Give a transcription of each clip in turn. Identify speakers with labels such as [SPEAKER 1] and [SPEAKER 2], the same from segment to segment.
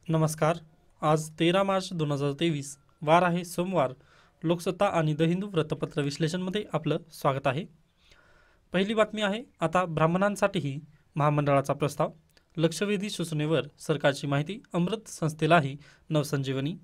[SPEAKER 1] नमस्कार. आज 13 मार्च 2023 वार आहे सोमवार. लोकसत्ता आणि द हिंदू वृत्तपत्र विश्लेषणमध्ये आपलं स्वागत आहे. पहिली बातमी आहे, आता ब्राह्मणांसाठीही महामंडळाचा प्रस्ताव. लक्षवेधी सूचनेवर सरकारची माहिती, अमृत संस्थेलाही नवसंजीवनी.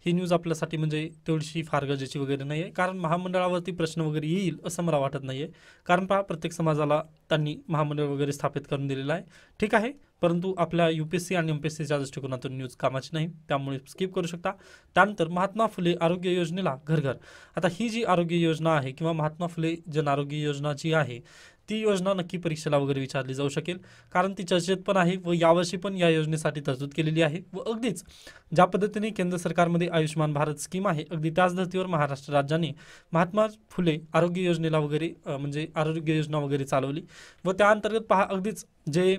[SPEAKER 1] ही न्यूज आपल्यासाठी म्हणजे तेवढीशी फार गरजेची वगैरे नाही आहे, कारण महामंडळावरती प्रश्न वगैरे येईल असं मला वाटत नाही आहे. कारण पहा, प्रत्येक समाजाला त्यांनी महामंडळ वगैरे स्थापित करून दिलेलं आहे, ठीक आहे. परंतु आपल्या UPSC आणि MPSCच्या दृष्टिकोनातून न्यूज कामाची नाही, त्यामुळे स्किप करू शकता. त्यानंतर महात्मा फुले आरोग्य योजनेला घर घर. आता ही जी आरोग्य योजना आहे किंवा महात्मा फुले जन आरोग्य योजना जी आहे, ती योजना नक्की परीक्षेला वगैरे विचारली जाऊ शकेल, कारण ती चर्चेत पण आहे व यावर्षी पण या योजनेसाठी तरतूद केलेली आहे. व अगदीच ज्या पद्धतीने केंद्र सरकारमध्ये आयुष्यमान भारत स्कीम आहे, अगदी त्याच धर्तीवर महाराष्ट्र राज्याने महात्मा फुले आरोग्य योजनेला वगैरे म्हणजे आरोग्य योजना वगैरे चालवली. व त्या अंतर्गत पहा, अगदीच जे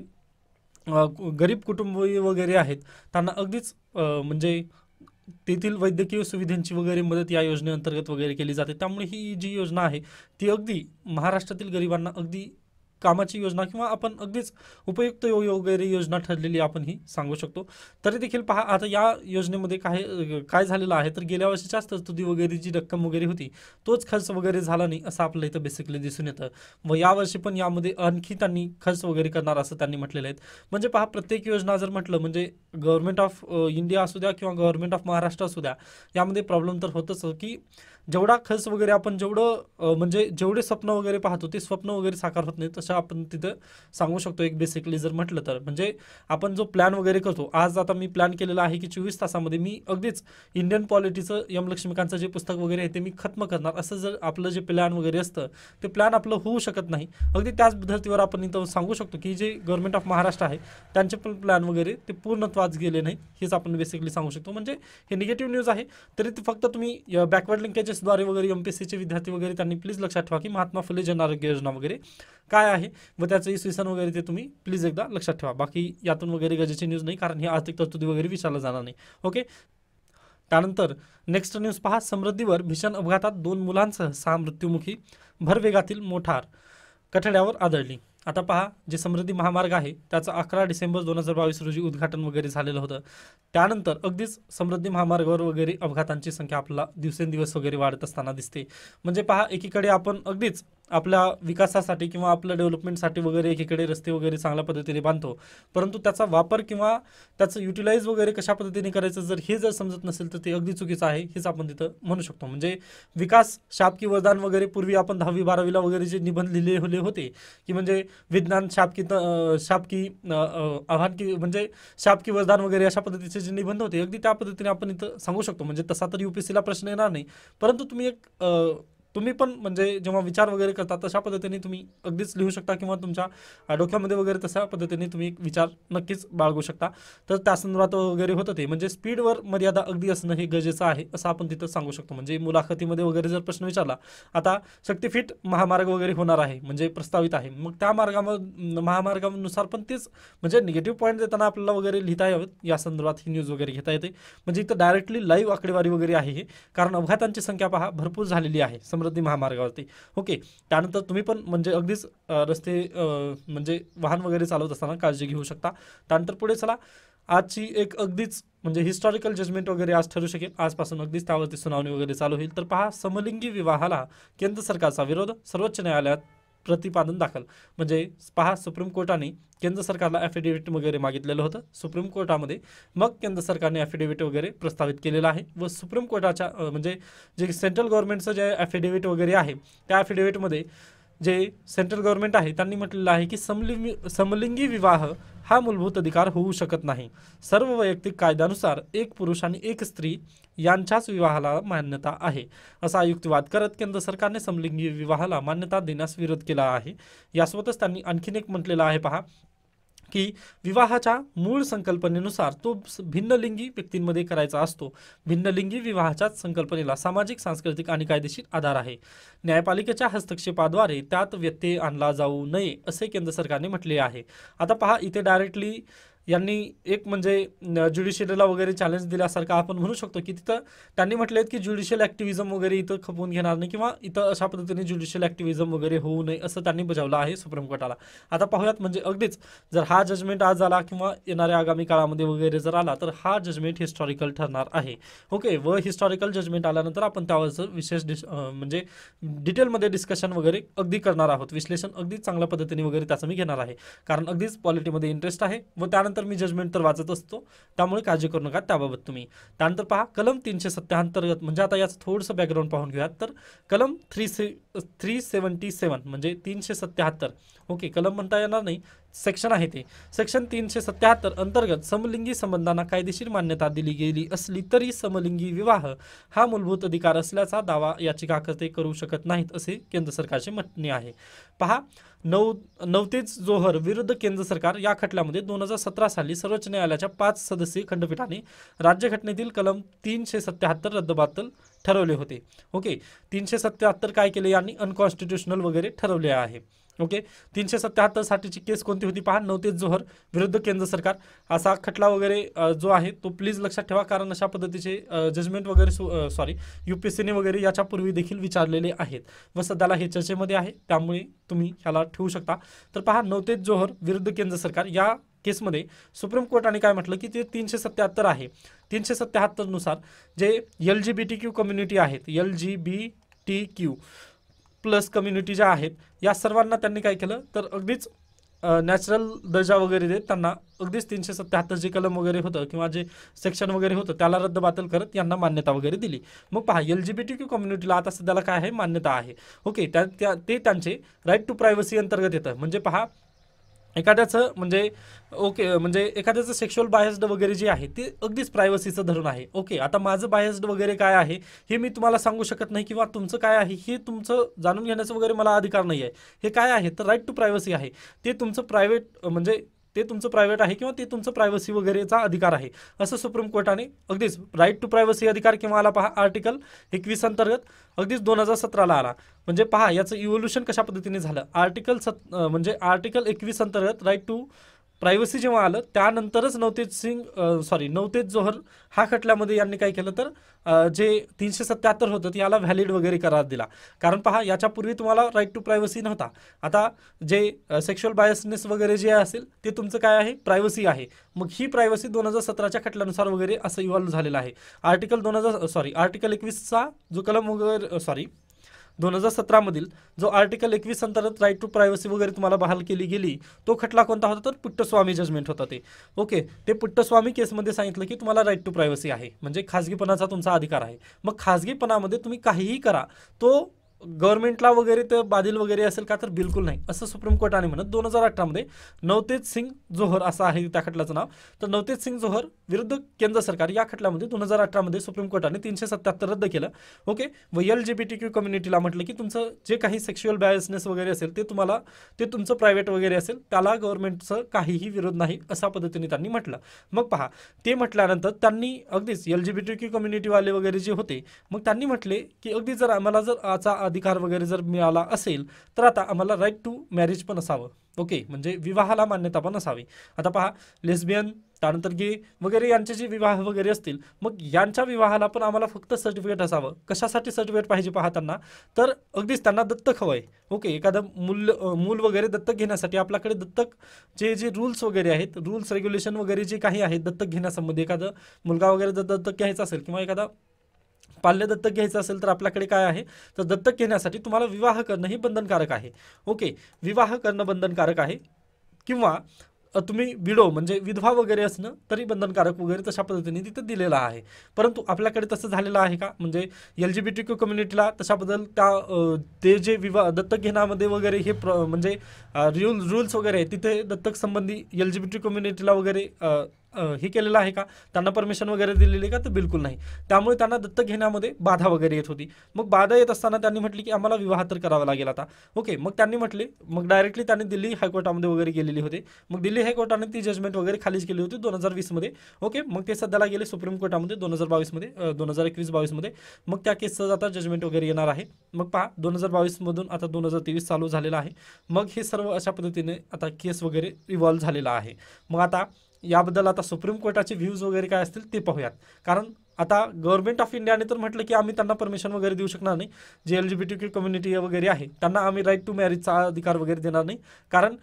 [SPEAKER 1] गरीब कुटुंबीय वगैरे आहेत त्यांना अगदीच म्हणजे तेथील वैद्यकीय सुविधांची वगैरे मदत या योजनेअंतर्गत वगैरे केली जाते. त्यामुळे ही जी योजना आहे ती अगदी महाराष्ट्रातील गरिबांना अगदी कामाची योजना किंवा आपण अगदीच उपयुक्त वगैरे योजना ठरलेली आपण ही सांगू शकतो. तरी देखील पहा, आता या योजनेमध्ये काय झालेलं आहे, तर गेल्या वर्षीच्याच तरतुदी वगैरे जी रक्कम वगैरे होती तोच खर्च वगैरे झाला नाही असं आपल्याला इथं बेसिकली दिसून येतं. व यावर्षी पण यामध्ये आणखी त्यांनी खर्च वगैरे करणार असं त्यांनी म्हटलेलं आहे. म्हणजे पहा, प्रत्येक योजना जर म्हटलं म्हणजे गव्हर्नमेंट ऑफ इंडिया असू द्या किंवा गव्हर्नमेंट ऑफ महाराष्ट्र असू द्या, यामध्ये प्रॉब्लेम तर होतच की जेवढा खर्च वगैरे आपण जेवढं म्हणजे जेवढे स्वप्न वगैरे पाहतो ते स्वप्न वगैरे साकार होत नाही, तसं आपण तिथं सांगू शकतो. एक बेसिकली जर म्हटलं तर म्हणजे आपण जो प्लॅन वगैरे करतो, आज आता मी प्लॅन केलेला आहे की 24 तासामध्ये मी अगदीच इंडियन पॉलिटीचं लक्ष्मीकांतचं जे पुस्तक वगैरे आहे ते मी खत्म करणार, असं जर आपलं जे प्लॅन वगैरे असतं ते प्लॅन आपलं होऊ शकत नाही. अगदी त्याच धर्तीवर आपण इथं सांगू शकतो की जे गव्हर्नमेंट ऑफ महाराष्ट्र आहे त्यांचे पण प्लॅन वगैरे ते पूर्णत्वाच गेले नाही, हेच आपण बेसिकली सांगू शकतो. म्हणजे हे निगेटिव्ह न्यूज आहे. तरी ते फक्त तुम्ही बॅकवर्ड लिंकेजेसद्वारे वगैरे MPSCचे विद्यार्थी वगैरे त्यांनी प्लीज लक्षात ठेवा की महात्मा फुले जन आरोग्य योजना वगैरे काय आहे व त्याचं इसवी वगैरे ते तुम्ही प्लीज एकदा लक्षात ठेवा. बाकी यातून वगैरे गरजेची न्यूज नाही, कारण ही आर्थिक तरतुदी वगैरे विचारलं जाणार नाही. ओके. त्यानंतर नेक्स्ट न्यूज पहा, समृद्धीवर भीषण अपघातात 2 मुलांसह 6 मृत्युमुखी, भरवेगातील मोटार कठड्यावर आदळली. आता पहा, जे समृद्धी महामार्ग आहे त्याचं 11 डिसेंबर 2022 रोजी उद्घाटन वगैरे झालेलं होतं. त्यानंतर अगदीच समृद्धी महामार्गावर वगैरे अपघातांची संख्या आपल्याला दिवसेंदिवस वगैरे वाढत असताना दिसते. म्हणजे पहा, एकीकडे आपण अगदीच आपल्या विकासासाठी किंवा आपल्या डेव्हलपमेंटसाठी वगैरे एकीकडे रस्ते वगैरे चांगल्या पद्धतीने बांधतो, परंतु त्याचा वापर किंवा त्याचं युटिलाइज वगैरे कशा पद्धतीने करायचं जर हे जर समजत नसेल तर ते अगदी चुकीचं आहे, हेच आपण तिथं म्हणू शकतो. म्हणजे विकास शाप की वरदान वगैरे पूर्वी आपण 10वी 12वीला वगैरे जे निबंध लिहिले होते की म्हणजे विज्ञान शाप की आव्हान की म्हणजे शाप की वरदान वगैरे अशा पद्धतीचे जे निबंध होते, अगदी त्या पद्धतीने आपण इथं सांगू शकतो. म्हणजे तसा तर UPSCला प्रश्न येणार नाही, परंतु तुम्ही पण म्हणजे जेव्हा विचार वगैरे करता तशा पद्धतीने तुम्ही अगदीच लिहू शकता किंवा तुमच्या डोक्यामध्ये वगैरे तशा पद्धतीने तुम्ही एक विचार नक्कीच बाळगू शकता. तर त्या संदर्भात वगैरे होतं ते म्हणजे स्पीडवर मर्यादा अगदी असणं हे गरजेचं आहे असं आपण तिथं सांगू शकतो. म्हणजे मुलाखतीमध्ये वगैरे जर प्रश्न विचारला, आता शक्तिफीठ महामार्ग वगैरे होणार आहे म्हणजे प्रस्तावित आहे, मग त्या महामार्गानुसार पण तेच म्हणजे निगेटिव्ह पॉईंट देताना आपल्याला वगैरे लिहिता यावेत, या संदर्भात ही न्यूज वगैरे घेता येते. म्हणजे इथं डायरेक्टली लाईव्ह आकडेवारी वगैरे आहे हे, कारण अपघातांची संख्या पहा भरपूर झालेली आहे समृद्धी महामार्गावरती. ओके. त्यानंतर तुम्ही पण म्हणजे अगदीच रस्ते म्हणजे वाहन वगैरे चालवत असताना काळजी घेऊ शकता. त्यानंतर पुढे चला, आजची एक अगदीच म्हणजे हिस्टॉरिकल जजमेंट वगैरे आज ठरू शकेल. आजपासून अगदीच त्यावरती सुनावणी वगैरे चालू होईल. तर पहा, समलिंगी विवाहाला केंद्र सरकारचा विरोध, सर्वोच्च न्यायालयात प्रतिपादन दाखल. म्हणजे पहा, सुप्रीम कोर्टाने केंद्र सरकारला ॲफिडेव्हिट वगैरे मागितलेलं होतं सुप्रीम कोर्टामध्ये, मग केंद्र सरकारने ॲफिडेव्हिट वगैरे प्रस्तावित केलेलं आहे. व सुप्रीम कोर्टाच्या म्हणजे जे सेंट्रल गव्हर्नमेंटचं जे ॲफिडेव्हिट वगैरे आहे त्या ॲफिडेव्हिटमध्ये जे सेंट्रल गव्हर्नमेंट आहे त्यांनी म्हटलेलं आहे की समलिंगी विवाह हा मूलभूत अधिकार होऊ शकत नाही. सर्व वैयक्तिक कायद्यानुसार एक पुरुष आणि एक स्त्री यांच्याच विवाहाला मान्यता आहे, असा युक्तिवाद करत केंद्र सरकारने समलिंगी विवाहाला मान्यता देण्यास विरोध केला आहे. यासोबतच त्यांनी आणखीन एक म्हटलेलं आहे पहा की विवाहाच्या मूळ संकल्पनेनुसार तो भिन्नलिंगी व्यक्तींमध्ये करायचा असतो. भिन्नलिंगी विवाहाच्या संकल्पनेला सामाजिक, सांस्कृतिक आणि कायदेशीर आधार आहे. न्यायपालिकेच्या हस्तक्षेपाद्वारे त्यात व्यत्यय आणला जाऊ नये असे केंद्र सरकारने म्हटले आहे. आता पहा, इथे डायरेक्टली यांनी एक म्हणजे ज्युडिशियरीला वगैरे चॅलेंज दिल्यासारखं आपण म्हणू शकतो की तिथं त्यांनी म्हटलेत की ज्युडिशियल ॲक्टिव्हिजम वगैरे इथं खपवून घेणार नाही किंवा इथं अशा पद्धतीने ज्युडिशियल ॲक्टिव्हिजम वगैरे होऊ नये असं त्यांनी बजावलं आहे सुप्रीम कोर्टाला. आता पाहूयात म्हणजे अगदीच जर हा जजमेंट आज आला किंवा येणाऱ्या आगामी काळामध्ये वगैरे जर आला तर हा जजमेंट हिस्टॉरिकल ठरणार आहे. ओके, व हिस्टॉरिकल जजमेंट आल्यानंतर आपण त्यावरचं विशेष म्हणजे डिटेलमध्ये डिस्कशन वगैरे अगदी करणार आहोत, विश्लेषण अगदी चांगल्या पद्धतीने वगैरे त्याचं मी घेणार आहे, कारण अगदीच पॉलिटीमध्ये इंटरेस्ट आहे व त्यानंतर मी जजमेंट तर वाचत असतो, त्यामुळे काळजी करू नका त्याबाबत तुम्ही. त्यानंतर पहा कलम 370 अंतर्गत म्हणजे आता याचं थोडंसं बॅकग्राऊंड पाहून घेऊयात. तर कलम 377 म्हणजे 377, ओके कलम म्हणता येणार नाही, सेक्शन आहे ते, सेक्शन 377 अंतर्गत समलिंगी संबंधांना कायदेशीर मान्यता दिली गेली असली तरी समलिंगी विवाह हा मूलभूत अधिकार असल्याचा दावा याचिकाकर्ते करू शकत नाहीत असे केंद्र सरकारचे म्हणणे आहे. पहा नवतेज जोहर विरुद्ध केंद्र सरकार या खटल्यामध्ये 2017 साली सर्वोच्च न्यायालयाच्या 5 सदस्यीय खंडपीठाने राज्यघटनेतील कलम 377 रद्दबातल ठरवले होते. ओके, 377 काय केले यांनी अनकॉन्स्टिट्युशनल वगैरे ठरवले आहे. ओके, 377 साठीची केस कोणती होती पहा, नवतेज जोहर विरुद्ध केंद्र सरकार असा खटला वगैरे जो आहे तो प्लीज लक्षात ठेवा, कारण अशा पद्धतीचे जजमेंट वगैरे UPSCने वगैरे याच्यापूर्वी देखील विचारलेले आहेत व सध्याला हे चर्चेमध्ये आहे, त्यामुळे तुम्ही ह्याला ठेवू शकता. तर पहा नवतेज जोहर विरुद्ध केंद्र सरकार या केसमध्ये सुप्रीम कोर्टाने काय म्हटलं की ते 377 आहे. 377 नुसार जे LGBTQ कम्युनिटी आहेत, LGBTQ प्लस कम्युनिटी ज्या आहेत या सर्वांना त्यांनी काय केलं तर अगदीच नॅचरल दर्जा वगैरे देत त्यांना अगदीच 377 जे कलम वगैरे होतं किंवा जे सेक्शन वगैरे होतं त्याला रद्दबातल करत यांना मान्यता वगैरे दिली. मग पहा LGBTQ कम्युनिटीला आता सध्याला काय आहे, मान्यता आहे. ओके, ते त्यांचे राईट टू प्रायव्हसी अंतर्गत येतं. म्हणजे पहा एखाद्याचं म्हणजे ओके म्हणजे एखाद्याचं सेक्शुअल बायस्ड वगैरे जे आहे ते अगदीच प्रायव्हसीचं धरून आहे. ओके, आता माझं बायस्ड वगैरे काय आहे हे मी तुम्हाला सांगू शकत नाही किंवा तुमचं काय आहे हे तुमचं जाणून घेण्याचं वगैरे मला अधिकार नाही आहे. हे काय आहे तर राईट टू प्रायव्हसी आहे, ते तुमचं प्रायव्हेट म्हणजे ते तुमचं प्रायव्हेट आहे किंवा ते तुमचं प्रायव्हसी वगैरेचा अधिकार आहे असं सुप्रीम कोर्टाने अगदीच राईट टू प्रायव्हसी अधिकार किंवा आला पहा आर्टिकल 21 अंतर्गत अगदीच 2017ला आला. म्हणजे पहा याचं इव्होल्युशन कशा पद्धतीने झालं, म्हणजे आर्टिकल 21 अंतर्गत राईट टू प्रायव्हसी जेव्हा आलं त्यानंतरच नवतेज जोहर हा खटल्यामध्ये यांनी काय केलं तर जे 377 होतं याला व्हॅलिड वगैरे करार दिला, कारण पहा याच्यापूर्वी तुम्हाला राईट टू प्रायव्हसी नव्हता. आता जे सेक्शुअल बायसनेस वगैरे जे असेल ते तुमचं काय आहे, प्रायव्हसी आहे. मग ही प्रायव्हसी 2017च्या खटल्यानुसार वगैरे असं इव्हॉल्व झालेलं आहे. आर्टिकल 21चा जो कलम वगैरे 2017 मधील जो आर्टिकल 21 अंतर्गत राईट टू प्रायव्हसी वगैरे तुम्हाला बहाल केली गेली तो खटला कोणता होता तर पुट्टस्वामी जजमेंट होता ते. ओके, ते पुट्टस्वामी केसमध्ये सांगितलं की तुम्हाला राईट टू प्रायव्हसी आहे म्हणजे खाजगीपणाचा तुमचा अधिकार आहे. मग खाजगीपणामध्ये तुम्ही काहीही करा तो गव्हर्नमेंटला वगैरे तर बाधिल वगैरे असेल का तर बिलकुल नाही असं सुप्रीम कोर्टाने म्हणत 2018 मध्ये नवतेज सिंग जोहर असं आहे त्या खटल्याचं नाव. तर नवतेज सिंग जोहर विरुद्ध केंद्र सरकार या खटल्यामध्ये 2018 मध्ये सुप्रीम कोर्टाने 377 रद्द केलं. ओके, व LGBTQ कम्युनिटीला म्हटलं की तुमचं जे काही सेक्शुअल बायसनेस वगैरे असेल ते तुमचं प्रायव्हेट वगैरे असेल त्याला गव्हर्नमेंटचं काहीही विरोध नाही अशा पद्धतीने त्यांनी म्हटलं. मग पहा ते म्हटल्यानंतर त्यांनी अगदीच LGBTQ कम्युनिटीवाले वगैरे जे होते मग त्यांनी म्हटले की अगदी जर आम्हाला जर याचा अधिकार वगैरे जर मिळाला असेल तर आता आम्हाला राईट टू मॅरेज पण असावं. ओके, म्हणजे विवाहाला मान्यता पण असावी. आता पहा लेस्बियन त्यानंतर गे वगैरे यांचे जे विवाह वगैरे असतील मग यांच्या विवाहाला पण आम्हाला फक्त सर्टिफिकेट असावं. कशासाठी सर्टिफिकेट पाहिजे पहा त्यांना तर अगदीच त्यांना दत्तक हवंय. ओके, एखादं मूल वगैरे दत्तक घेण्यासाठी आपल्याकडे दत्तक जे रूल्स वगैरे आहेत, रूल्स रेग्युलेशन वगैरे जे काही आहेत दत्तक घेण्यासंबंधी, एखादं मुलगा वगैरे जर दत्तक घ्यायचा असेल किंवा एखादा पाल्य दत्तक घ्यायचं असेल तर आपल्याकडे काय आहे तर दत्तक घेण्यासाठी तुम्हाला विवाह करणं हे बंधनकारक आहे. ओके, विवाह करणं बंधनकारक आहे किंवा तुम्ही विडो म्हणजे विधवा वगैरे असणं तरी बंधनकारक वगैरे तशा पद्धतीने तिथं दिलेलं आहे. परंतु आपल्याकडे तसं झालेलं आहे का म्हणजे LGBTQ कम्युनिटीला तशाबद्दल ते जे विवाह दत्तक घेण्यामध्ये वगैरे हे म्हणजे रूल्स वगैरे आहे तिथे दत्तक संबंधी LGBTQ कम्युनिटीला वगैरे हे केलेलं आहे का, त्यांना परमिशन वगैरे दिलेली का तर बिलकुल नाही. त्यामुळे त्यांना दत्तक घेण्यामध्ये बाधा वगैरे येत होती. मग बाधा येत असताना त्यांनी म्हटली की आम्हाला विवाह तर करावा लागेल आता. ओके, मग त्यांनी म्हटले मग डायरेक्टली त्यांनी दिल्ली हायकोर्टामध्ये वगैरे गेलेले होते. मग दिल्ली हायकोर्टाने ती जजमेंट वगैरे खालीच केली होती 2020 मध्ये. ओके, मग ते सध्याला गेले सुप्रीम कोर्टामध्ये 2022 मध्ये 2021-22 मध्ये. मग त्या केसचं आता जजमेंट वगैरे येणार आहे. मग पहा 2022 मधून आता 2023 चालू झालेला आहे. मग हे सर्व अशा पद्धतीने आता केस वगैरे इव्हॉल्व झालेला आहे. मग आता याबद्दल आता सुप्रीम कोर्टाचे व्ह्यूज वगैरे काय असतील ते पाहूयात. कारण आता गव्हर्नमेंट ऑफ इंडियाने तर म्हटलं की आम्ही त्यांना परमिशन वगैरे देऊ शकणार नाही, जे LGBTQ कम्युनिटी वगैरे आहे त्यांना आम्ही राईट टू मॅरेजचा अधिकार वगैरे देणार नाही. कारण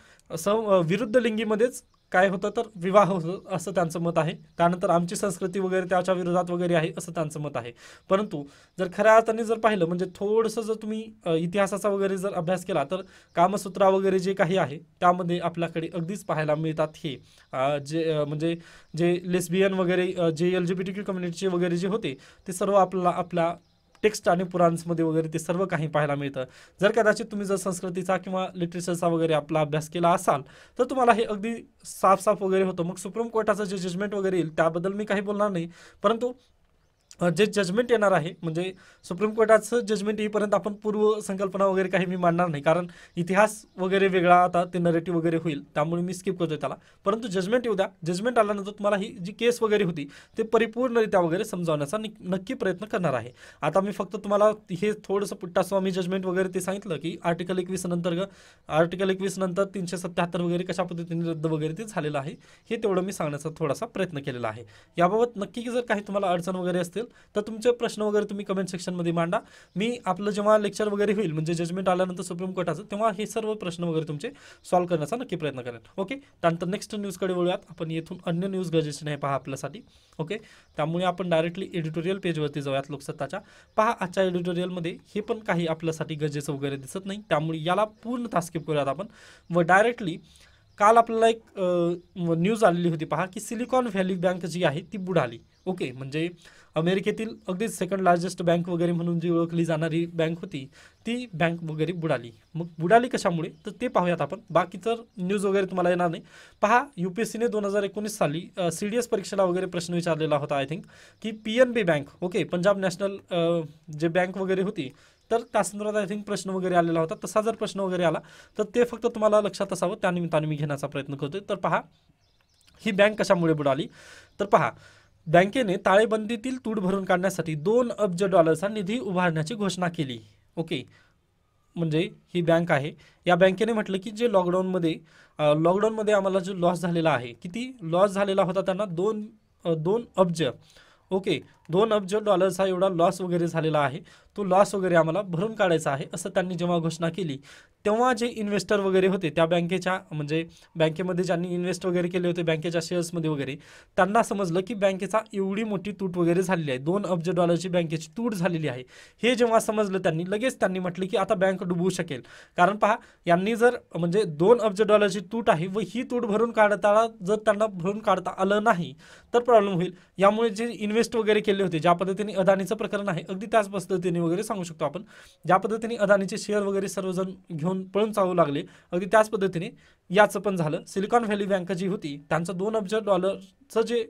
[SPEAKER 1] विरुद्ध लिंगीमध्येच काय होतं तर विवाह होतो असं त्यांचं मत आहे. त्यानंतर आमची संस्कृती वगैरे त्याच्या विरोधात वगैरे आहे असं त्यांचं मत आहे. परंतु जर खऱ्या अर्थाने जर पाहिलं म्हणजे थोडंसं जर तुम्ही इतिहासाचा वगैरे जर अभ्यास केला तर कामसूत्रा वगैरे जे काही आहे त्यामध्ये आपल्याकडे अगदीच पाहायला मिळतात हे म्हणजे जे लेस्बियन वगैरे जे LGBTQ कम्युनिटीचे वगैरे जे होते ते सर्व आपल्या टेक्स्ट आणि पुराणमध्ये वगैरे ते सर्व काही पाहायला मिळतं. जर कदाचित तुम्ही जर संस्कृतीचा किंवा लिटरेचरचा वगैरे आपला अभ्यास केला असाल तर तुम्हाला हे अगदी साफ वगैरे होतं. मग सुप्रीम कोर्टाचं जे जजमेंट वगैरे येईल त्याबद्दल मी काही बोलणार नाही, परंतु जे जजमेंट येणार आहे म्हणजे सुप्रीम कोर्टाचं जजमेंट येईपर्यंत आपण पूर्व संकल्पना वगैरे काही मी मांडणार नाही, कारण इतिहास वगैरे वेगळा आता ते नरेटिव्ह वगैरे होईल, त्यामुळे मी स्किप करतोय त्याला. परंतु जजमेंट येऊ द्या. जजमेंट आल्यानंतर तुम्हाला ही जी केस वगैरे होती ते परिपूर्णरित्या वगैरे समजावण्याचा नक्की प्रयत्न करणार आहे. आता मी फक्त तुम्हाला हे थोडंसं पुट्टास्वामी जजमेंट वगैरे ते सांगितलं की आर्टिकल 21 नंतर 377 वगैरे कशा पद्धतीने रद्द वगैरे ते झालेलं आहे, हे तेवढं मी सांगण्याचा थोडासा प्रयत्न केलेला आहे. याबाबत नक्की जर काही तुम्हाला अडचण वगैरे असतील तर तुमचे प्रश्न वगैरे तुम्ही कमेंट सेक्शनमध्ये मांडा. मी आपलं जेव्हा लेक्चर वगैरे होईल म्हणजे जजमेंट आल्यानंतर सुप्रीम कोर्टाचं, तेव्हा हे सर्व प्रश्न वगैरे तुमचे सॉल्व्ह करण्याचा नक्की प्रयत्न करेन. ओके, त्यानंतर नेक्स्ट न्यूजकडे वळूयात आपण. येथून अन्य न्यूज गरजेचे नाही पहा आपल्यासाठी. ओके, त्यामुळे आपण डायरेक्टली एडिटोरियल पेजवरती जाऊयात लोकसत्ताच्या. पहा आजच्या एडिटोरियलमध्ये हे पण काही आपल्यासाठी गरजेचं वगैरे दिसत नाही, त्यामुळे याला पूर्ण स्किप करूयात आपण व डायरेक्टली काल आपल्याला एक न्यूज आलेली होती पहा की सिलिकॉन व्हॅली बँक जी आहे ती बुडाली. ओके, म्हणजे अमेरिकेतील अगदी सेकंड लार्जेस्ट बँक वगैरे म्हणून जी ओळखली जाणारी बँक होती ती बँक वगैरे बुडाली. मग बुडाली कशामुळे तर ते पाहूयात आपण. बाकी तर न्यूज वगैरे तुम्हाला येणार नाही. पहा UPSCने 2019 साली CDS परीक्षेला वगैरे प्रश्न विचारलेला होता आय थिंक की PNB bank, okay, Punjab national जे बँक वगैरे होती तर त्या संदर्भात आय थिंक प्रश्न वगैरे आलेला होता. तसा जर प्रश्न वगैरे आला तर ते फक्त तुम्हाला लक्षात असावं, त्यानिमित्ताने मी घेण्याचा प्रयत्न करतोय. तर पहा ही बँक कशामुळे बुडाली तर पहा बँकेने टाळेबंदीतील तूट भरून काढण्यासाठी $2 अब्ज निधी उभारण्याची घोषणा केली. ओके, म्हणजे ही बँक आहे. या बँकेने म्हटलं की जे लॉकडाऊनमध्ये आम्हाला जो लॉस झालेला आहे, किती लॉस झालेला होता त्यांना 2 अब्ज, ओके, $2 अब्ज एवढा लॉस वगैरे झालेला आहे, तो लॉस वगैरे आम्हाला भरून काढायचा आहे असं त्यांनी जेव्हा घोषणा केली तेव्हा जे इन्व्हेस्टर वगैरे होते त्या बँकेच्या म्हणजे बँकेमध्ये ज्यांनी इन्व्हेस्ट वगैरे केले होते बँकेच्या शेअर्समध्ये वगैरे, त्यांना समजलं की बँकेचा एवढी मोठी तूट वगैरे झालेली आहे, $2 अब्ज बँकेची तूट झालेली आहे. हे जेव्हा समजलं लगेच त्यांनी म्हटलं की आता बँक डुबू शकेल. कारण पहा यांनी जर म्हणजे $2 अब्ज तूट आहे व ही तूट भरून त्यांना भरून काढता आलं नाही तर प्रॉब्लेम होईल. यामुळे जे इन्व्हेस्ट वगैरे केले होते, ज्या पद्धतीने अदानीचं प्रकरण आहे अगदी त्याच पद्धतीने वगैरे सांगू शकतो आपण, ज्या पद्धतीने अदानीचे शेअर वगैरे सर्वजण घेऊन पळून चालू लागले अगदी त्याच पद्धतीने याचं पण झालं. सिलिकॉन व्हॅली बँक जी होती त्यांचं $2 अब्ज जे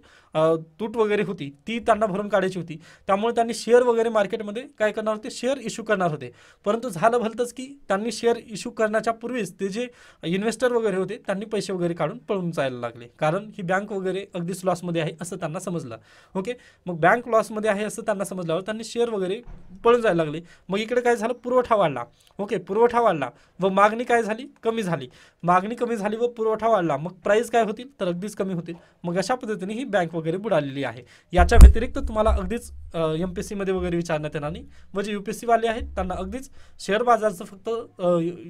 [SPEAKER 1] तूट वगैरे होती ती त्यांना भरून काढायची होती, त्यामुळे त्यांनी शेअर वगैरे मार्केटमध्ये काय करणार होते, शेअर इश्यू करणार होते. परंतु झालं भलतंच की त्यांनी शेअर इश्यू करण्याच्या पूर्वीच ते जे इन्व्हेस्टर वगैरे होते त्यांनी पैसे वगैरे काढून पळून जायला लागले, कारण ही बँक वगैरे अगदीच लॉसमध्ये आहे असं त्यांना समजलं. ओके, मग बँक लॉसमध्ये आहे असं त्यांना समजल्यावर त्यांनी शेअर वगैरे पळून जायला लागले. मग इकडे काय झालं, पुरवठा वाढला. ओके, पुरवठा वाढला व मागणी काय झाली, कमी झाली. मागणी कमी झाली व पुरवठा वाढला, मग प्राईस काय होतील तर अगदीच कमी होतील. मग अशा पद्धतीने ही बँक वगैरे बुडालेली आहे. याच्या व्यतिरिक्त तुम्हाला अगदीच MPSC मध्ये वगैरे विचारण्यात येणार नाही, म्हणजे UPSC वाले आहेत त्यांना अगदीच शेअर बाजारचं फक्त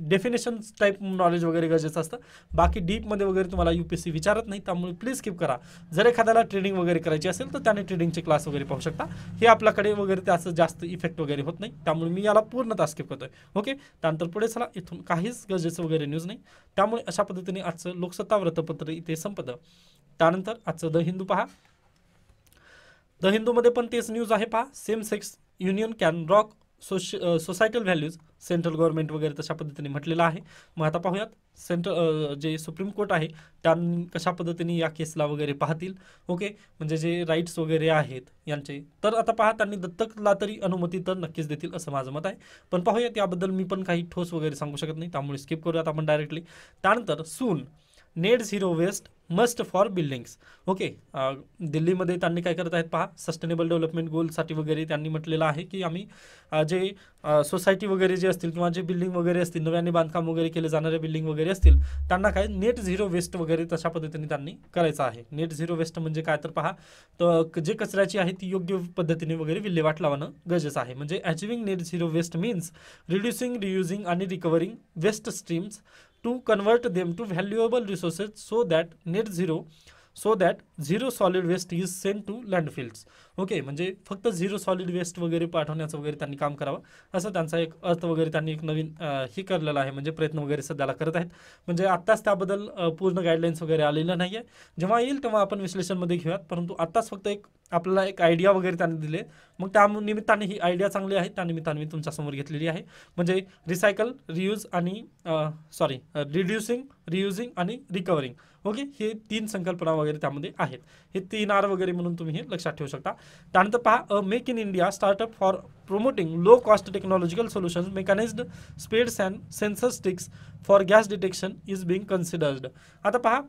[SPEAKER 1] डेफिनेशन टाईप नॉलेज वगैरे गरजेचं असतं. बाकी डीपमध्ये वगैरे तुम्हाला UPSC विचारत नाही, त्यामुळे प्लीज स्किप करा. जर एखाद्याला ट्रेडिंग वगैरे करायची असेल तर त्याने ट्रेडिंगचे क्लास वगैरे पाहू शकता. हे आपल्याकडे वगैरे त्याचं जास्त इफेक्ट वगैरे होत नाही, त्यामुळे मी याला पूर्णतः स्किप करतोय. ओके, त्यानंतर पुढे चला, इथून काहीच गरजेचं वगैरे न्यूज नाही, त्यामुळे अशा पद्धतीने आजचं लोकसत्ता वृत्तपत्र इथे संपतं. त्यानंतर आजचं द हिंदू पहा. द हिंदूमध्ये पण तेच न्यूज आहे पहा. Same sex union can rock societal values, central government वगैरे तशा पद्धतीने म्हटलेलं आहे. मग आता पाहूयात जे सुप्रीम कोर्ट आहे त्यांनी कशा पद्धतीने या केसला वगैरे पाहतील. ओके, म्हणजे जे राईट्स वगैरे आहेत यांचे, तर आता पहा त्यांनी दत्तकला तरी अनुमती तर नक्कीच देतील असं माझं मत आहे. पण पाहूयात, याबद्दल मी पण काही ठोस वगैरे सांगू शकत नाही, त्यामुळे स्किप करूयात आपण डायरेक्टली. त्यानंतर soon net zero waste must for buildings. Okay, दिल्लीमध्ये त्यांनी काय करत आहेत पहा, सस्टेनेबल डेव्हलपमेंट गोलसाठी वगैरे त्यांनी म्हटलेलं आहे की आम्ही जे सोसायटी वगैरे जे असतील किंवा जे बिल्डिंग वगैरे असतील, नव्याने बांधकाम वगैरे केले जाणारे बिल्डिंग वगैरे असतील, त्यांना काय नेट झिरो वेस्ट वगैरे तशा पद्धतीने त्यांनी करायचं आहे. नेट झिरो वेस्ट म्हणजे काय तर पहा, तर जे कचऱ्याची आहे ती योग्य पद्धतीने वगैरे विल्हेवाट लावणं गरजेचं आहे. म्हणजे achieving net zero waste means reducing, reusing आणि recovering waste streams to convert them to valuable resources so that zero solid waste is sent to landfills. Okay, म्हणजे फक्त झिरो सॉलिड वेस्ट वगैरे पाठवण्याचं वगैरे त्यांनी काम करावं, असं त्यांचा एक अर्थ वगैरे त्यांनी एक नवीन हे करलेला आहे, म्हणजे प्रयत्न वगैरे सध्याला करत आहेत. म्हणजे आत्ताच त्याबद्दल पूर्ण गाईडलाईन्स वगैरे आलेलं नाही आहे. जेव्हा येईल तेव्हा आपण विश्लेषणमध्ये घेऊयात, परंतु आत्ताच फक्त आपल्याला एक आयडिया वगैरे त्यांनी दिले. मग त्या निमित्ताने ही आयडिया चांगली आहे, त्या निमित्ताने मी तुमच्यासमोर घेतलेली आहे. म्हणजे रिसायकल, रियूज आणि रिड्युसिंग, रियुजिंग आणि रिकव्हरिंग. ओके, हे 3 संकल्पना वगैरे त्यामध्ये आहेत. हे 3 R वगैरे म्हणून तुम्ही हे लक्षात ठेवू शकता. त्यानंतर पहा, make in India startup for promoting low cost technological solutions, mechanized speed sensor sticks for gas detection is being considered. आता पहा,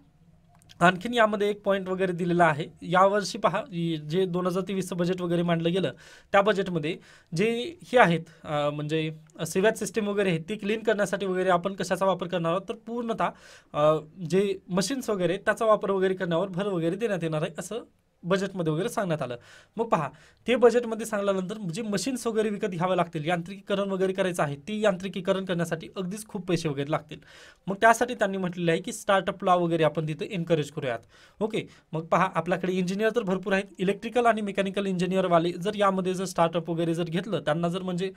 [SPEAKER 1] आणखीन यामध्ये एक पॉईंट वगैरे दिलेला आहे. यावर्षी पहा, जे 2023 बजेट वगैरे मांडलं गेलं, त्या बजेटमध्ये जे हे आहेत म्हणजे सिवेज सिस्टीम वगैरे आहे ती क्लीन करण्यासाठी वगैरे आपण कशाचा वापर करणार आहोत, तर पूर्णतः जे मशीन्स वगैरे त्याचा वापर वगैरे करण्यावर भर वगैरे देण्यात येणार आहे, असं बजेटमध्ये वगैरे सांगण्यात आलं. मग पहा, ते बजेटमध्ये सांगल्यानंतर जे मशीन्स वगैरे विकत घ्यावे लागतील, यांत्रिकीकरण वगैरे करायचं आहे, ती यांत्रिकीकरण करण्यासाठी अगदीच खूप पैसे वगैरे लागतील. मग त्यासाठी त्यांनी म्हटलेलं आहे की स्टार्टअप लॉ वगैरे आपण तिथे एनकरेज करूयात. ओके, मग पहा, आपल्याकडे इंजिनियर तर भरपूर आहेत, इलेक्ट्रिकल आणि मेकॅनिकल इंजिनियरवाले जर यामध्ये जर स्टार्टअप वगैरे जर घेतलं, त्यांना जर म्हणजे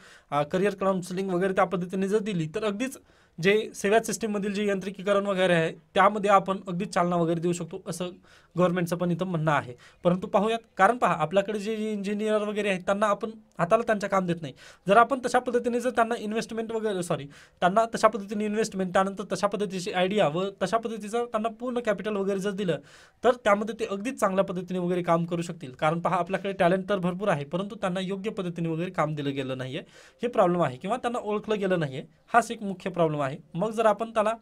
[SPEAKER 1] करिअर काउन्सिलिंग वगैरे त्या पद्धतीने जर दिली, तर अगदीच जे सेव्याज सिस्टीममधील जे यांत्रिकीकरण वगैरे आहे त्यामध्ये आपण अगदीच चालना वगैरे देऊ शकतो, असं गव्हर्नमेंटचं पण इथं म्हणणं आहे. परंतु पाहूयात, कारण पहा, आपल्याकडे जे इंजिनियर वगैरे आहेत त्यांना आपण हाताला त्यांच्या काम देत नाही. जर आपण तशा पद्धतीने जर त्यांना इन्व्हेस्टमेंट वगैरे त्यांना तशा पद्धतीने इन्व्हेस्टमेंट, त्यानंतर तशा पद्धतीची आयडिया व तशा पद्धतीचं त्यांना पूर्ण कॅपिटल वगैरे जर दिलं, तर त्यामध्ये ते अगदीच चांगल्या पद्धतीने वगैरे काम करू शकतील. कारण पहा, आपल्याकडे टॅलेंट तर भरपूर आहे, परंतु त्यांना योग्य पद्धतीने वगैरे काम दिलं गेलं नाही आहे, हे प्रॉब्लेम आहे, किंवा त्यांना ओळखलं गेलं नाही आहे, हाच एक मुख्य प्रॉब्लेम आहे. मग जर आपण त्याला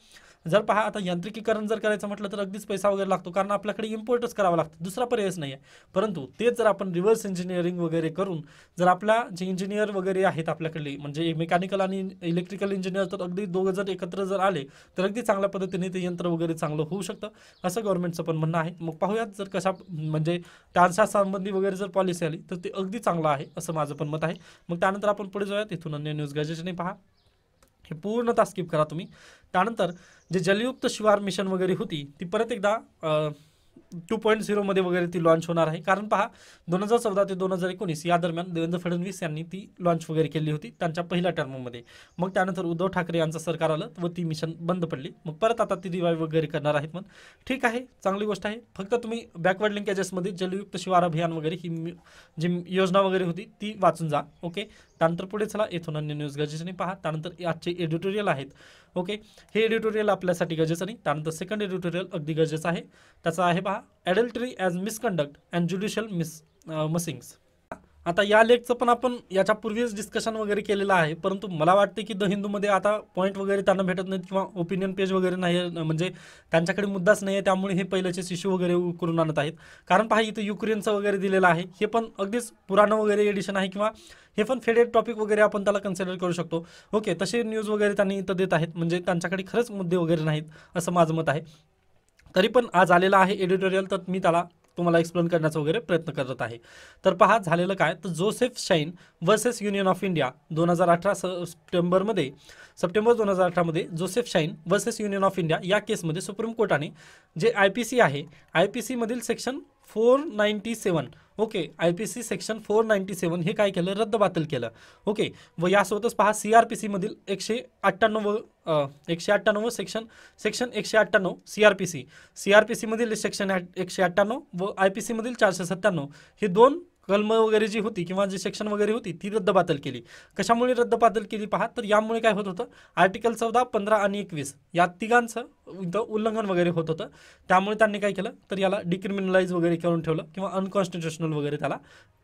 [SPEAKER 1] जर पहा, आता यांत्रिकीकरण जर करायचं म्हटलं तर अगदीच पैसा वगैरे लागतो, कारण आपल्याकडे इम्पोर्टच करावं लागतं, दुसरा पर्यायच नाही आहे. परंतु तेच जर आपण रिव्हर्स इंजिनिअरिंग वगैरे करून जर आपल्या जे इंजिनियर वगैरे आहेत आपल्याकडे, म्हणजे मेकॅनिकल आणि इलेक्ट्रिकल इंजिनियर, तर अगदी दोघं जर एकत्र जर आले तर अगदी चांगल्या पद्धतीने ते यंत्र वगैरे चांगलं होऊ शकतं, असं गव्हर्नमेंटचं पण म्हणणं आहे. मग पाहूयात, जर कशा म्हणजे त्यांच्या संबंधी वगैरे जर पॉलिसी आली तर ते अगदी चांगलं आहे, असं माझं पण मत आहे. मग त्यानंतर आपण पुढे जाऊयात. इथून अन्य न्यूज गरजेचे पहा, हे पूर्णतः स्किप करा तुम्ही. त्यानंतर जे जलयुक्त शिवार मिशन वगैरे होती ती परत एकदा 2.0 मध्ये वगैरे ती लॉन्च होणार आहे. कारण पहा, 2014 ते 2019 या दरम्यान देवेंद्र फडणवीस यांनी ती लॉन्च वगैरे केली होती त्यांच्या पहिल्या टर्ममध्ये. मग त्यानंतर उद्धव ठाकरे यांचं सरकार आलं व ती मिशन बंद पडली. मग परत आता ती रिवाईव्ह वगैरे करणार आहेत. मग ठीक आहे, चांगली गोष्ट आहे. फक्त तुम्ही बॅकवर्ड लिंकेजेसमध्ये जलयुक्त शिवार अभियान वगैरे ही जी योजना वगैरे होती ती वाचून जा. ओके, त्यानंतर पुढे चला, इथून अन्य न्यूज गरजेचे पहा. त्यानंतर आजचे एडिटोरियल आहेत. ओके, हे एडिटोरियल आपल्यासाठी गरजेचं नाही. त्यानंतर सेकंड एडिटोरियल अगदी गरजेचं आहे. त्याचा आहे पहा, ॲडल्टरी ॲज मिसकंडक्ट अँड ज्युडिशियल मसिंग्स. आता या लेखचं पण आपण याच्यापूर्वीच डिस्कशन वगैरे केलेलं आहे, परंतु मला वाटते की द हिंदूमध्ये आता पॉईंट वगैरे त्यांना भेटत नाहीत किंवा ओपिनियन पेज वगैरे नाही, म्हणजे त्यांच्याकडे मुद्दाच नाही आहे, त्यामुळे हे पहिल्याचेच इश्यू वगैरे करून आणत आहेत. कारण पहा, इथं युक्रेनचं वगैरे दिलेलं आहे, हे पण अगदीच पुराणं वगैरे एडिशन आहे, किंवा हे पण फेडेड टॉपिक वगैरे आपण त्याला कन्सिडर करू शकतो. ओके, तसे न्यूज वगैरे त्यांनी इथं देत आहेत, म्हणजे त्यांच्याकडे खरंच मुद्दे वगैरे नाहीत, असं माझं मत आहे. तरी पण आज आलेला आहे एडिटोरियल, तर मी त्याला तुम्हाला एक्सप्लेन करण्याचा वगैरे प्रयत्न करत आहे. तर पहा, झालेलं काय, तर Joseph shine versus union of India 2018 September 2018 Joseph shine versus union of India या केसमध्ये सुप्रीम कोर्टाने जे IPC आहे, IPC मधील सेक्शन 497, ओके, IPC सेक्शन 497 हे काय केलं, रद्दबातल केलं. ओके, व यासोबतच पहा, CRPC मधील 198 सेक्शन 198 CRPC मधील सेक्शन 198 व IPC मधील 497 हे दोन कलम वगैरे जी होती किंवा जी सेक्शन वगैरे होती ती रद्दबातल केली. कशामुळे रद्दबातल केली पहा, तर यामुळे काय होत होतं, आर्टिकल 14, 15 आणि 21 या तिघांचं इथं उल्लंघन वगैरे होत होतं. त्यामुळे त्यांनी काय केलं, तर याला डिक्रिमिनलाइज वगैरे करून ठेवलं किंवा अनकॉन्स्टिट्युशनल वगैरे त्याला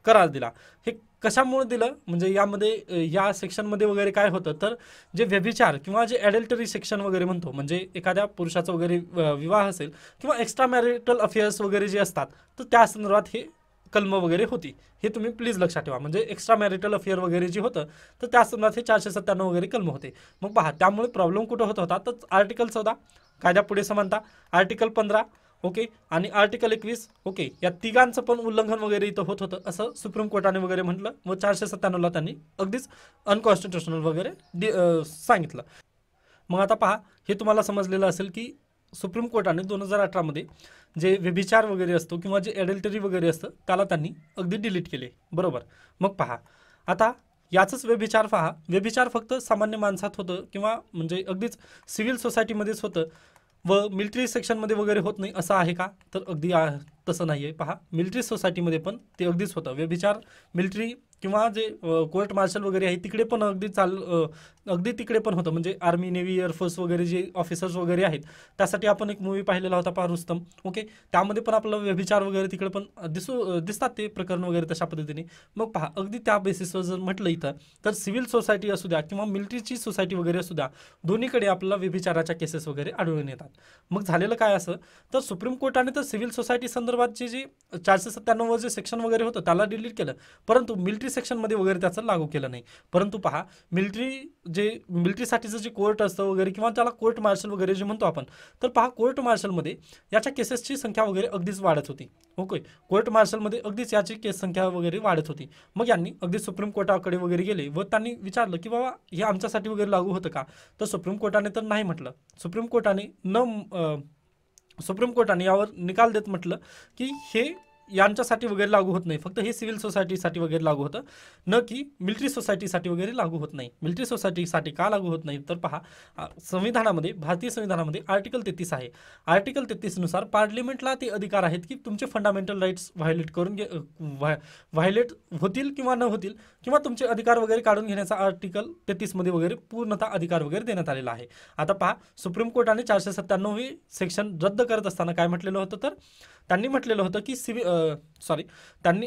[SPEAKER 1] करार दिला. हे कशामुळे दिलं म्हणजे यामध्ये या सेक्शनमध्ये वगैरे काय होतं तर जे व्यभिचार किंवा जे ॲडल्टरी सेक्शन वगैरे म्हणतो म्हणजे एखाद्या पुरुषाचा वगैरे विवाह असेल किंवा एक्स्ट्रा मॅरिटल अफेअर्स वगैरे जे असतात तर त्या संदर्भात हे कलम वगैरे होती. हे तुम्ही प्लीज लक्षात ठेवा. म्हणजे एक्स्ट्रा मॅरिटल अफेअर वगैरे जे होतं तर त्या संदर्भात हे 497 वगैरे कलम होते. मग पहा त्यामुळे प्रॉब्लेम कुठं होत होता तर आर्टिकल 14 कायदा पुढे समानता, आर्टिकल 15 ओके आणि आर्टिकल 21 ओके या तिघांचं पण उल्लंघन वगैरे इथं होत होतं असं सुप्रीम कोर्टाने वगैरे म्हटलं व 497ला त्यांनी अगदीच अनकॉन्स्टिट्युशनल वगैरे सांगितलं. मग आता पहा हे तुम्हाला समजलेलं असेल की सुप्रीम कोर्टाने 2018मध्ये जे व्यभिचार वगैरे असतो किंवा जे ॲडल्टरी वगैरे असतं त्याला त्यांनी अगदी डिलीट केले बरोबर. मग पहा आता याचंच व्यभिचार पहा, व्यभिचार फक्त सामान्य माणसात होतं किंवा म्हणजे अगदीच सिव्हिल सोसायटीमध्येच होतं व मिलिटरी सेक्शनमध्ये वगैरे होत नाही असं आहे का तर अगदी तसं नाही आहे. पहा मिलिटरी सोसायटीमध्ये पण ते अगदीच होतं व्यभिचार. मिलिटरी किंवा जे कोर्ट मार्शल वगैरे आहे तिकडे पण अगदी तिकडे पण होतं म्हणजे आर्मी नेव्ही एअरफोर्स वगैरे जे ऑफिसर्स वगैरे आहेत त्यासाठी आपण एक मूवी पाहिलेला होता पहा रुस्तम ओके. त्यामध्ये पण आपलं व्यभिचार वगैरे तिकडे पण दिसतात ते प्रकरण वगैरे तशा पद्धतीने. मग पहा अगदी त्या बेसिसवर जर म्हटलं इथं तर सिव्हिल सोसायटी असू द्या किंवा मिलिटरीची सोसायटी वगैरे असू द्या दोन्हीकडे आपल्याला व्यभिचाराच्या केसेस वगैरे आढळून येतात. मग झालेलं काय असं तर सुप्रीम कोर्टाने तर सिव्हिल सोसायटी संदर्भातचे जे 497 जे सेक्शन वगैरे होतं त्याला डिलीट केलं परंतु मिलिटरी सेक्शनमध्ये वगैरे त्याचं लागू केलं नाही. परंतु पहा मिलिटरीसाठीचं जे कोर्ट असतं वगैरे किंवा त्याला कोर्ट मार्शल वगैरे जे म्हणतो आपण तर पहा कोर्ट मार्शलमध्ये याच्या केसेसची संख्या वगैरे अगदीच वाढत होती ओके. कोर्ट मार्शलमध्ये अगदीच याची केस संख्या वगैरे वाढत होती. मग यांनी अगदी सुप्रीम कोर्टाकडे वगैरे गेले व त्यांनी विचारलं की बाबा हे आमच्यासाठी वगैरे लागू होतं का तर सुप्रीम कोर्टाने तर नाही म्हटलं. सुप्रीम कोर्टाने यावर निकाल देत म्हटलं की हे यांच्यासाठी वगैरे लागू होत नाही, फक्त हे सिव्हिल सोसायटीसाठी वगैरे लागू होतं न की मिलिटरी सोसायटीसाठी वगैरे लागू होत नाही. मिलिटरी सोसायटीसाठी का लागू होत नाही तर पहा संविधानामध्ये भारतीय संविधानामध्ये आर्टिकल 33 आहे. आर्टिकल 33 नुसार पार्लिमेंटला ते अधिकार आहेत की तुमचे फंडामेंटल राईट्स व्हायलेट होतील किंवा न होतील किंवा तुमचे अधिकार वगैरे काढून घेण्याचा आर्टिकल 33 मध्ये वगैरे पूर्णतः अधिकार वगैरे देण्यात आलेला आहे. आता पहा सुप्रीम कोर्टाने 497 सेक्शन रद्द करत असताना काय म्हटलेलं होतं तर त्यांनी म्हटलेलं होतं की त्यांनी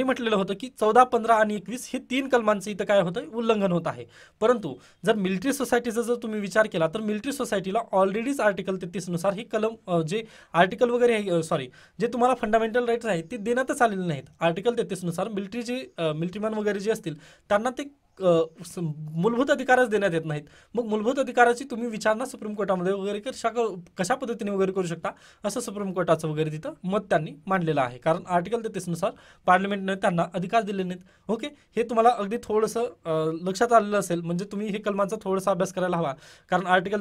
[SPEAKER 1] म्हटलेलं होतं की 14, 15 आणि 21 हे 3 कलमांचं इथं काय होतं उल्लंघन होत आहे. परंतु जर मिलिटरी सोसायटीचा जर तुम्ही विचार केला तर मिलिटरी सोसायटीला ऑलरेडीच आर्टिकल 33 नुसार हे कलम जे आर्टिकल वगैरे आहे जे तुम्हाला फंडामेंटल राईट्स आहेत ते देण्यातच आलेले नाहीत. आर्टिकल 33 नुसार मिलिटरीमॅन वगैरे जे असतील त्यांना ते मूलभूत अधिकारच देण्यात येत नाहीत. मग मूलभूत अधिकाराची तुम्ही विचारणा सुप्रीम कोर्टामध्ये वगैरे कशा पद्धतीने वगैरे करू शकता असं सुप्रीम कोर्टाचं वगैरे तिथं मत त्यांनी मांडलेलं आहे. कारण आर्टिकल 33 नुसार पार्लिमेंटने त्यांना अधिकार दिले नाहीत ओके. हे तुम्हाला अगदी थोडंसं लक्षात आलेलं असेल म्हणजे तुम्ही हे कलमांचा थोडासा अभ्यास करायला हवा. कारण आर्टिकल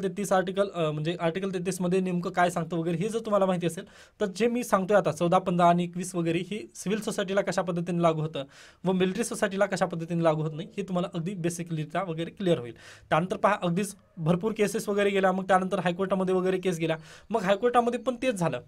[SPEAKER 1] 33 मध्ये नेमकं काय सांगतं वगैरे हे जर तुम्हाला माहिती असेल तर जे मी सांगतोय आता 14, 15 आणि 21 वगैरे हे सिव्हिल सोसायटीला कशा पद्धतीने लागू होतं व मिलिटरी सोसायटीला कशा पद्धतीने लागू होत नाही हे तुम्हाला अगदी बेसिकलीचा वगैरे क्लिअर होईल. त्यानंतर पहा अगदीच भरपूर केसेस वगैरे गेल्या. मग त्यानंतर हायकोर्टामध्ये वगैरे केस गेल्या. मग हायकोर्टामध्ये पण तेच झालं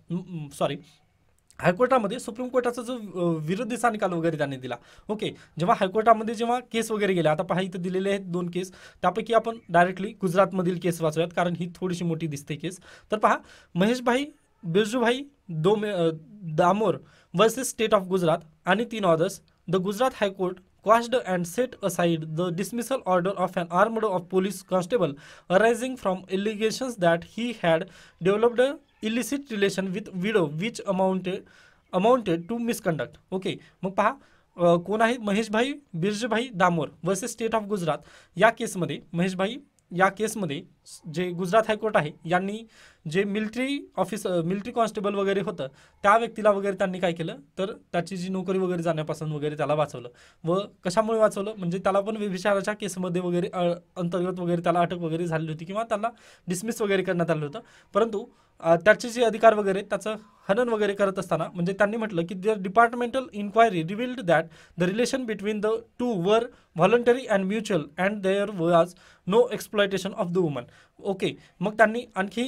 [SPEAKER 1] हायकोर्टामध्ये सुप्रीम कोर्टाचा जो विरोधीचा निकाल वगैरे त्यांनी दिला ओके. हायकोर्टामध्ये जेव्हा केस वगैरे गेल्या आता पहा इथं दिलेले आहेत 2 केस त्यापैकी आपण डायरेक्टली गुजरातमधील केस वाचूयात कारण ही थोडीशी मोठी दिसते केस. तर पहा Maheshbhai Birjubhai Damor versus state of Gujarat आणि 3 orders. The Gujarat high court quashed and set aside the dismissal order of an armed police constable arising from allegations that he had developed a illicit relation with widow which amounted to misconduct okay. मग पहा कोण आहे Maheshbhai Birjubhai Damor versus state of Gujarat या केसमध्ये जे Gujarat high court आहे यांनी जे मिलिटरी कॉन्स्टेबल वगैरे होतं त्या व्यक्तीला वगैरे त्यांनी काय केलं तर त्याची जी नोकरी वगैरे जाण्यापासून वगैरे त्याला वाचवलं. व कशामुळे वाचवलं म्हणजे त्याला पण व्यभिचाराच्या केसमध्ये वगैरे अंतर्गत वगैरे त्याला अटक वगैरे झाली होती किंवा त्याला डिसमिस वगैरे करण्यात आलं होतं. परंतु त्याचे जे अधिकार वगैरे त्याचं हनन वगैरे करत असताना म्हणजे त्यांनी म्हटलं की the departmental inquiry revealed that the relation between the two were voluntary and mutual and there was no exploitation of the woman okay. मग त्यांनी आणखी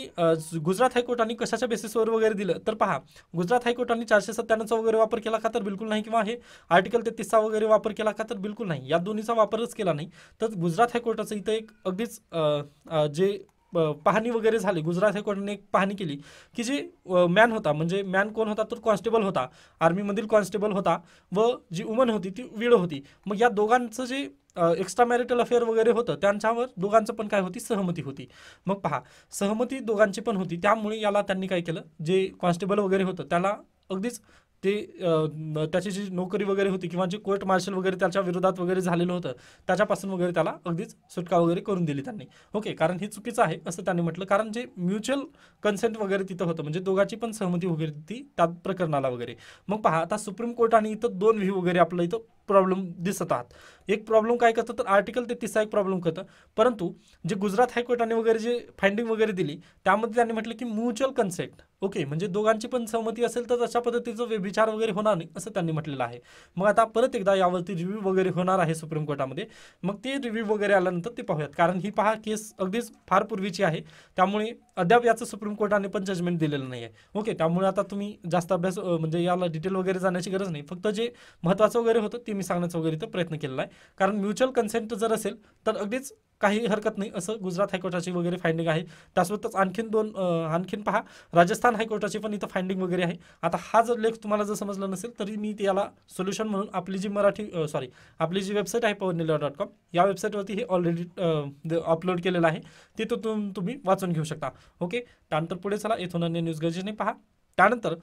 [SPEAKER 1] गुजरात हायकोर्टाने कशाच्या बेसिसवर वगैरे दिलं तर पहा गुजरात हायकोर्टाने 497चा वगैरे वापर केला का तर बिलकुल नाही किंवा हे आर्टिकल 33चा वगैरे वापर केला का तर बिलकुल नाही. या दोन्हीचा वापरच केला नाही. तर गुजरात हायकोर्टाचं इथं एक अगदीच जे पाहणी वगैरे झाली, गुजरात हायकोर्टाने एक पाहणी केली की जे मॅन होता, म्हणजे मॅन कोण होता तर कॉन्स्टेबल होता, आर्मीमधील कॉन्स्टेबल होता, व जी वुमन होती ती विडो होती. मग या दोघांचं जे एक्स्ट्रा मॅरिटल अफेअर वगैरे होतं त्यांच्यावर दोघांचं पण काय होती, सहमती होती. मग पहा, सहमती दोघांची पण होती, त्यामुळे याला त्यांनी काय केलं, जे कॉन्स्टेबल वगैरे होतं त्याला अगदीच ते त्याची जी नोकरी वगैरे होती किंवा जे कोर्ट मार्शल वगैरे त्याच्या विरोधात वगैरे झालेलं होतं त्याच्यापासून वगैरे त्याला अगदीच सुटका वगैरे करून दिली त्यांनी. ओके, कारण हे चुकीचं आहे असं त्यांनी म्हटलं, कारण जे म्युच्युअल कन्सेंट वगैरे तिथं होतं, म्हणजे दोघांची पण सहमती वगैरे ती त्या प्रकरणाला वगैरे. मग पहा, आता सुप्रीम कोर्ट आणि इथं दोन व्ह्यू वगैरे आपलं इथं प्रॉब्लेम दिसत आहात. एक प्रॉब्लेम काय करतं तर आर्टिकल 33 एक प्रॉब्लेम करतं, परंतु जे गुजरात हायकोर्टाने वगैरे जे फाइंडिंग वगैरे दिली त्यामध्ये त्यांनी म्हटलं की म्युच्युअल कन्सेंट, ओके, म्हणजे दोघांची पण सहमती असेल तर अशा पद्धतीचं व्यभिचार वगैरे होणार नाही असं त्यांनी म्हटलेलं आहे. मग आता परत एकदा यावरती रिव्ह्यू वगैरे होणार आहे सुप्रीम कोर्टामध्ये. मग ते रिव्ह्यू वगैरे आल्यानंतर ते पाहूयात, कारण ही पहा केस अगदीच फार पूर्वीची आहे, त्यामुळे अद्याप याचं सुप्रीम कोर्टाने पण जजमेंट दिलेलं नाही आहे. ओके, त्यामुळे आता तुम्ही जास्त अभ्यास म्हणजे याला डिटेल वगैरे जाण्याची गरज नाही, फक्त जे महत्त्वाचं वगैरे होतं ते मी सांगण्याचा वगैरे इथं प्रयत्न केलेला आहे. कारण म्युच्युअल कन्सेंट जर असेल तर अगदीच काही हरकत नाही असं गुजरात हायकोर्टाची वगैरे फाइंडिंग आहे. त्यासोबतच आणखीन पहा, राजस्थान हायकोर्टाची पण इथं फाइंडिंग वगैरे आहे. आता हा जर लेख तुम्हाला जर समजला नसेल तरी मी याला सोल्युशन म्हणून आपली जी आपली जी वेबसाईट आहे powerneela.com, या वेबसाईटवरती हे ऑलरेडी अपलोड केलेलं आहे, तिथून तुम्ही वाचून घेऊ शकता. ओके, त्यानंतर पुढे चला, इथून अन्य न्यूज गरजेने पहा. त्यानंतर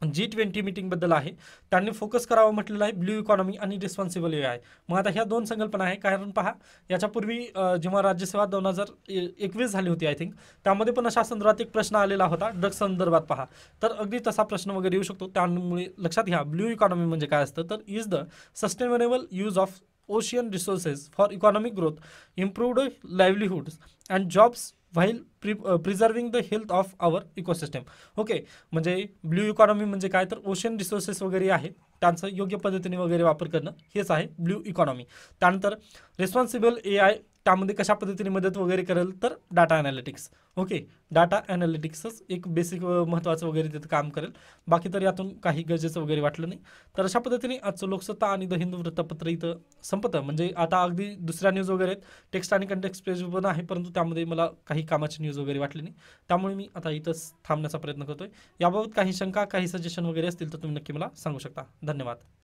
[SPEAKER 1] G20 मीटिंगबद्दल आहे, त्यांनी फोकस करावं म्हटलेलं आहे ब्ल्यू इकॉनॉमी आणि रिस्पॉन्सिबल AI. मग आता ह्या दोन संकल्पना आहे, कारण पहा याच्यापूर्वी जेव्हा राज्यसेवा 2021 झाली होती आय थिंक, त्यामध्ये पण अशा संदर्भात एक प्रश्न आलेला होता ड्रग्स संदर्भात पहा, तर अगदी तसा प्रश्न वगैरे येऊ शकतो. त्यामुळे लक्षात घ्या ब्ल्यू इकॉनॉमी म्हणजे काय असतं तर is the sustainable use of ocean resources for economic growth, improved livelihoods and jobs while preserving the health of our ecosystem. Okay, म्हणजे ब्ल्यू इकॉनॉमी म्हणजे काय तर ओशन रिसोर्सेस वगैरे आहे त्यांचं योग्य पद्धतीने वगैरे वापर करणं, हेच आहे ब्ल्यू इकॉनॉमी. त्यानंतर रिस्पॉन्सिबल AI, त्यामध्ये कशा पद्धतीने मदत वगैरे करेल तर डाटा ॲनालिटिक्स. ओके, डाटा ॲनालिटिक्सच एक बेसिक महत्त्वाचं वगैरे तिथं काम करेल, बाकी तर यातून काही गरजेचं वगैरे वाटलं नाही. तर अशा पद्धतीने आजचं लोकसत्ता आणि द हिंदू वृत्तपत्र इथं संपतं. म्हणजे आता अगदी दुसऱ्या न्यूज वगैरे आहेत, टेक्स्ट आणि कंटेक्स्ट पेज पण आहे, परंतु त्यामध्ये मला काही कामाची न्यूज वगैरे वाटली नाही, त्यामुळे मी आता इथंच थांबण्याचा प्रयत्न करतोय. याबाबत काही शंका, काही सजेशन वगैरे असतील तर तुम्ही नक्की मला सांगू शकता. धन्यवाद.